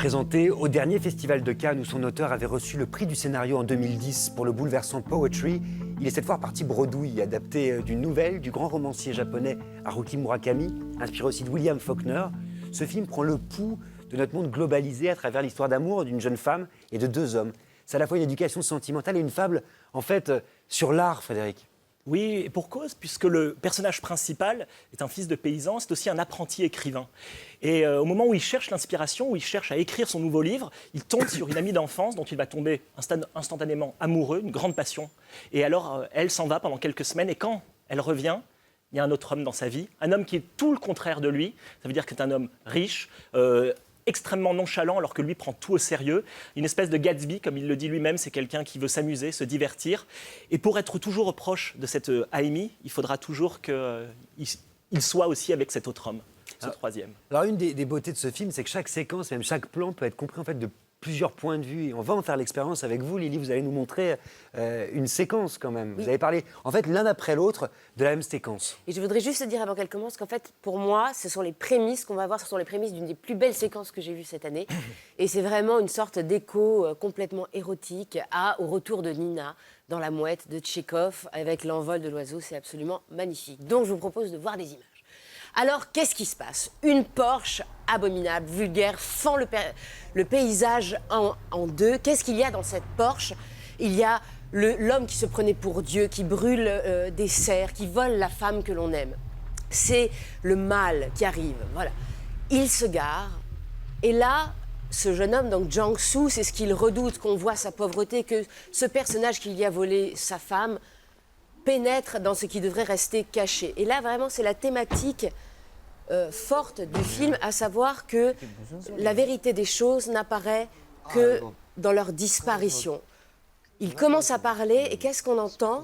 présenté au dernier festival de Cannes où son auteur avait reçu le prix du scénario en 2010 pour le bouleversant Poetry. Il est cette fois parti bredouille, adapté d'une nouvelle du grand romancier japonais Haruki Murakami, inspiré aussi de William Faulkner. Ce film prend le pouls de notre monde globalisé à travers l'histoire d'amour d'une jeune femme et de deux hommes. C'est à la fois une éducation sentimentale et une fable, en fait, sur l'art, Frédéric. Oui, et pour cause, puisque le personnage principal est un fils de paysan, c'est aussi un apprenti écrivain. Et au moment où il cherche l'inspiration, où il cherche à écrire son nouveau livre, il tombe sur une amie d'enfance dont il va tomber instantanément amoureux, une grande passion. Et alors, elle s'en va pendant quelques semaines, et quand elle revient, il y a un autre homme dans sa vie, un homme qui est tout le contraire de lui. Ça veut dire que c'est un homme riche, extrêmement nonchalant alors que lui prend tout au sérieux. Une espèce de Gatsby, comme il le dit lui-même, c'est quelqu'un qui veut s'amuser, se divertir. Et pour être toujours proche de cette Amy, il faudra toujours qu'il soit aussi avec cet autre homme, ce troisième. Alors une des beautés de ce film, c'est que chaque séquence, même chaque plan peut être compris en fait de plusieurs points de vue. Et on va en faire l'expérience avec vous, Lily. Vous allez nous montrer une séquence quand même. Oui. Vous avez parlé, en fait, l'un après l'autre de la même séquence. Et je voudrais juste dire avant qu'elle commence qu'en fait, pour moi, ce sont les prémices qu'on va voir. Ce sont les prémices d'une des plus belles séquences que j'ai vues cette année. Et c'est vraiment une sorte d'écho complètement érotique au retour de Nina dans La Mouette de Tchekhov avec l'envol de l'oiseau. C'est absolument magnifique. Donc, je vous propose de voir des images. Alors, qu'est-ce qui se passe? Une Porsche abominable, vulgaire, fend le paysage en deux. Qu'est-ce qu'il y a dans cette Porsche? Il y a l'homme qui se prenait pour Dieu, qui brûle des cerfs, qui vole la femme que l'on aime. C'est le mal qui arrive, voilà. Il se gare, et là, ce jeune homme, donc Jiang-Soo, c'est ce qu'il redoute, qu'on voit sa pauvreté, que ce personnage qui lui a volé sa femme pénètre dans ce qui devrait rester caché. Et là, vraiment, c'est la thématique forte du film, à savoir que la vérité des choses n'apparaît que dans leur disparition. Il commence à parler, et qu'est-ce qu'on entend?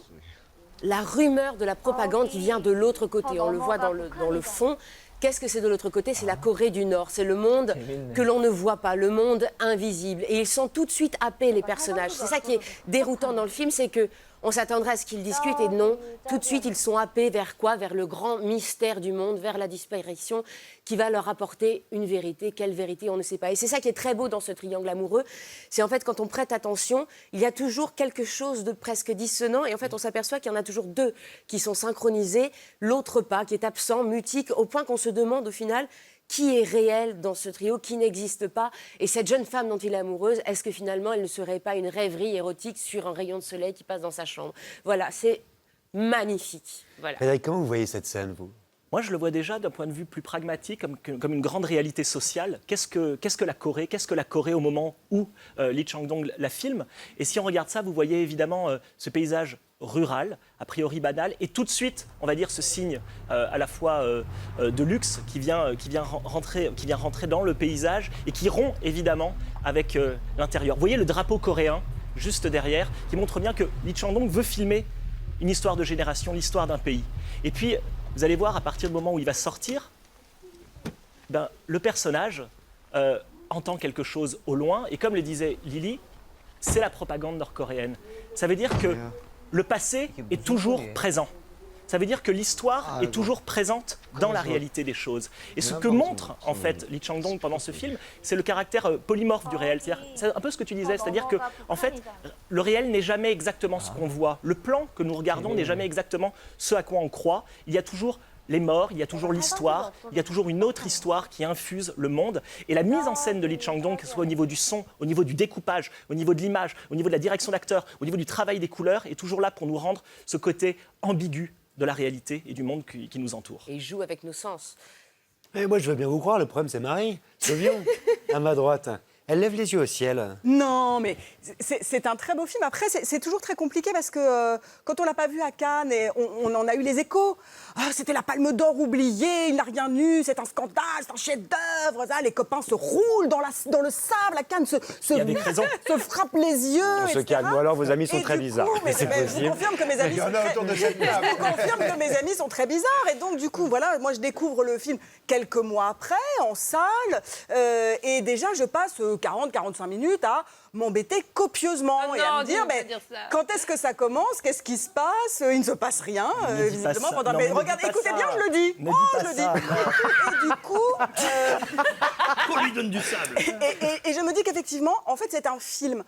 La rumeur de la propagande qui vient de l'autre côté. On le voit dans le fond. Qu'est-ce que c'est de l'autre côté? C'est la Corée du Nord. C'est le monde que l'on ne voit pas, le monde invisible. Et ils sont tout de suite happés, les personnages. C'est ça qui est déroutant dans le film, c'est que on s'attendrait à ce qu'ils discutent et non, tout de suite ils sont happés vers quoi? Vers le grand mystère du monde, vers la disparition qui va leur apporter une vérité. Quelle vérité? On ne sait pas. Et c'est ça qui est très beau dans ce triangle amoureux. C'est en fait quand on prête attention, il y a toujours quelque chose de presque dissonant et en fait on s'aperçoit qu'il y en a toujours deux qui sont synchronisés, l'autre pas, qui est absent, mutique, au point qu'on se demande au final qui est réel dans ce trio, qui n'existe pas. Et cette jeune femme dont il est amoureuse, est-ce que finalement elle ne serait pas une rêverie érotique sur un rayon de soleil qui passe dans sa chambre? Voilà, c'est magnifique. Voilà. Frédéric, comment vous voyez cette scène, vous? Moi, je le vois déjà d'un point de vue plus pragmatique, comme une grande réalité sociale. Qu'est-ce que la Corée? Qu'est-ce que la Corée au moment où Lee Chang-dong la filme? Et si on regarde ça, vous voyez évidemment ce paysage rural, a priori banal, et tout de suite, on va dire ce signe à la fois de luxe qui vient rentrer dans le paysage et qui rompt évidemment avec l'intérieur. Vous voyez le drapeau coréen juste derrière, qui montre bien que Lee Chang-dong veut filmer une histoire de génération, l'histoire d'un pays. Et puis, vous allez voir, à partir du moment où il va sortir, le personnage entend quelque chose au loin. Et comme le disait Lily, c'est la propagande nord-coréenne. Ça veut dire que le passé est toujours présent. Ça veut dire que l'histoire est toujours présente dans la réalité des choses. Et ce que montre, en fait, Lee Chang-dong pendant ce film, c'est le caractère polymorphe du réel. C'est un peu ce que tu disais, c'est-à-dire que, en fait, le réel n'est jamais exactement ce qu'on voit. Le plan que nous regardons n'est jamais exactement ce à quoi on croit. Il y a toujours les morts, il y a toujours l'histoire, il y a toujours une autre histoire qui infuse le monde. Et la mise en scène de Lee Chang-dong, que ce soit au niveau du son, au niveau du découpage, au niveau de l'image, au niveau de la direction d'acteur, au niveau du travail des couleurs, est toujours là pour nous rendre ce côté ambigu de la réalité et du monde qui nous entoure. Et il joue avec nos sens. Et moi, je veux bien vous croire, le problème, c'est Marie. Le lion, à ma droite. Elle lève les yeux au ciel. Non, mais c'est un très beau film. Après, c'est toujours très compliqué parce que quand on l'a pas vu à Cannes, et on en a eu les échos. Ah, c'était la Palme d'Or oubliée, il n'a rien eu, c'est un scandale, c'est un chef-d'œuvre. Les copains se roulent dans le sable à Cannes, se frappent les yeux. On se calme. Ou alors vos amis sont très bizarres. Je vous confirme que mes amis sont très bizarres. Et donc, du coup, voilà, moi, je découvre le film quelques mois après, en salle. Et déjà, je passe 40-45 minutes à m'embêter copieusement et à me dire, mais quand est-ce que ça commence? Qu'est-ce qui se passe? Il ne se passe rien. Visiblement, pendant... Regarde, écoutez bien, je le dis. Je le dis. Et du coup... Pour lui Steven du sable. Et je me dis qu'effectivement, en fait, c'est un film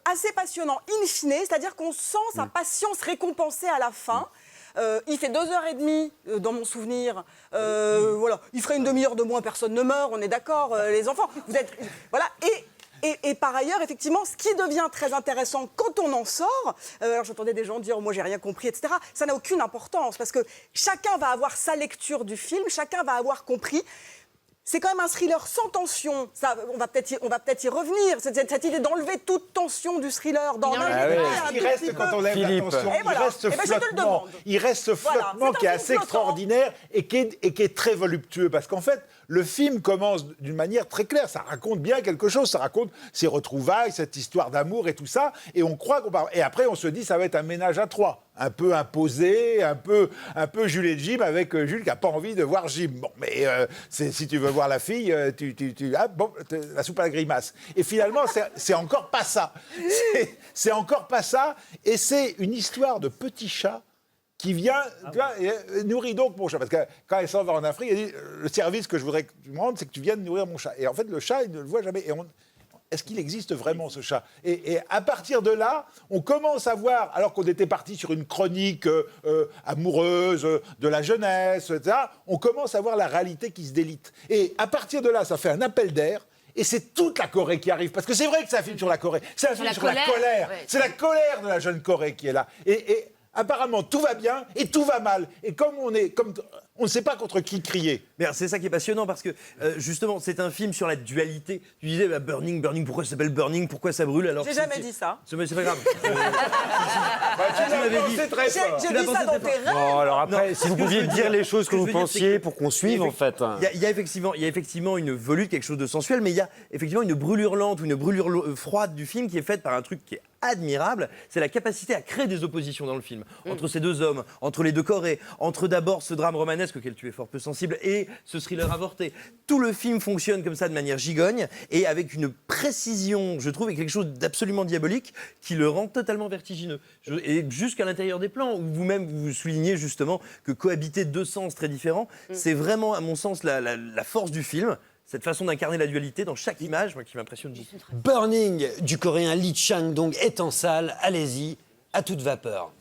assez passionnant in fine, c'est-à-dire qu'on sent sa patience récompensée à la fin. Il fait 2h30 dans mon souvenir. Voilà, il ferait une demi-heure de moins, personne ne meurt, on est d'accord, les enfants. Vous êtes voilà et par ailleurs, effectivement, ce qui devient très intéressant quand on en sort, alors j'entendais des gens dire « moi j'ai rien compris », etc. Ça n'a aucune importance parce que chacun va avoir sa lecture du film, chacun va avoir compris. C'est quand même un thriller sans tension. Ça, on va peut-être y revenir. Cette idée d'enlever toute tension du thriller dans Il reste, quand on lève la tension, il reste ce flottement. Il reste ce flottement qui est assez extraordinaire et qui est très voluptueux. Parce qu'en fait, le film commence d'une manière très claire. Ça raconte bien quelque chose. Ça raconte ses retrouvailles, cette histoire d'amour et tout ça. Et on croit qu'on va... Et après, on se dit, ça va être un ménage à trois. Un peu imposé, un peu Jules et Jim, avec Jules qui n'a pas envie de voir Jim. Bon, mais si tu veux voir la fille, la soupe à la grimace. Et finalement, c'est encore pas ça. C'est encore pas ça. Et c'est une histoire de petit chat qui vient, tu vois, nourrit donc mon chat. Parce que quand elle s'en va en Afrique, elle dit, le service que je voudrais que tu me rendes, c'est que tu viennes nourrir mon chat. Et en fait, le chat, il ne le voit jamais. Est-ce qu'il existe vraiment, ce chat ? Et à partir de là, on commence à voir, alors qu'on était parti sur une chronique amoureuse de la jeunesse, etc., on commence à voir la réalité qui se délite. Et à partir de là, ça fait un appel d'air. Et c'est toute la Corée qui arrive. Parce que c'est vrai que c'est un film sur la Corée. C'est un film sur la colère. Ouais. C'est la colère de la jeune Corée qui est là. Et apparemment, tout va bien et tout va mal. Et comme on ne sait pas contre qui crier. Mais c'est ça qui est passionnant parce que justement, c'est un film sur la dualité. Tu disais Burning, pourquoi ça s'appelle Burning, pourquoi ça brûle alors? J'ai jamais dit ça. C'est pas grave. Tu l'avais dit très fort. J'ai dit ça dans tes rêves. Bon, alors après, si vous pouviez dire les choses que vous pensiez pour qu'on suive, en fait. Il y a effectivement une volute, quelque chose de sensuel, mais il y a effectivement une brûlure lente ou une brûlure froide du film qui est faite par un truc qui est admirable. C'est la capacité à créer des oppositions dans le film. Entre ces deux hommes, entre les deux Corées, entre d'abord ce drame romanesque auquel tu es fort peu sensible et ce thriller avorté. Tout le film fonctionne comme ça de manière gigogne et avec une précision, je trouve, et quelque chose d'absolument diabolique qui le rend totalement vertigineux. Et jusqu'à l'intérieur des plans, où vous-même vous soulignez justement que cohabiter deux sens très différents, c'est vraiment, à mon sens, la force du film. Cette façon d'incarner la dualité dans chaque image, moi, qui m'impressionne beaucoup. Burning du coréen Lee Chang-dong est en salle. Allez-y, à toute vapeur.